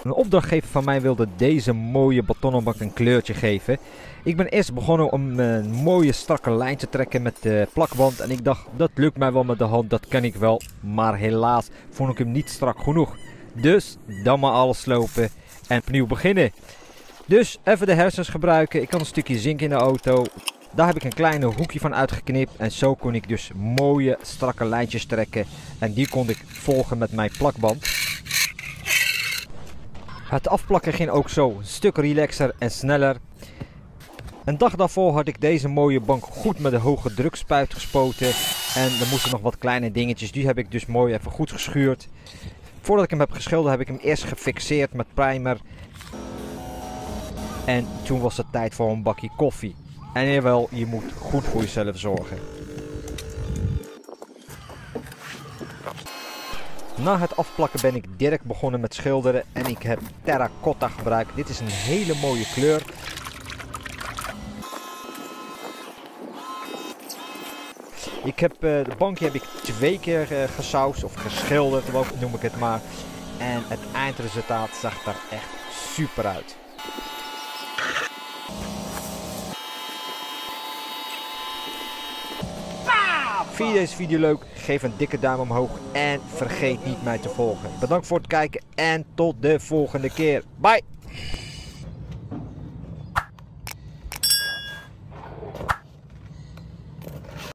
Een opdrachtgever van mij wilde deze mooie betonnen bank een kleurtje geven. Ik ben eerst begonnen om een mooie strakke lijn te trekken met de plakband. En ik dacht, dat lukt mij wel met de hand, dat kan ik wel. Maar helaas vond ik hem niet strak genoeg. Dus dan maar alles slopen en opnieuw beginnen. Dus even de hersens gebruiken. Ik had een stukje zink in de auto. Daar heb ik een kleine hoekje van uitgeknipt. En zo kon ik dus mooie strakke lijntjes trekken. En die kon ik volgen met mijn plakband. Het afplakken ging ook zo een stuk relaxer en sneller. Een dag daarvoor had ik deze mooie bank goed met de hoge drukspuit gespoten. En er moesten nog wat kleine dingetjes. Die heb ik dus mooi even goed geschuurd. Voordat ik hem heb geschilderd heb ik hem eerst gefixeerd met primer. En toen was het tijd voor een bakje koffie. En jawel, je moet goed voor jezelf zorgen. Na het afplakken ben ik direct begonnen met schilderen en ik heb terracotta gebruikt. Dit is een hele mooie kleur. Ik heb, de bankje heb ik 2 keer gesausd of geschilderd, noem ik het maar. En het eindresultaat zag er echt super uit. Vind je deze video leuk? Geef een dikke duim omhoog en vergeet niet mij te volgen. Bedankt voor het kijken en tot de volgende keer. Bye!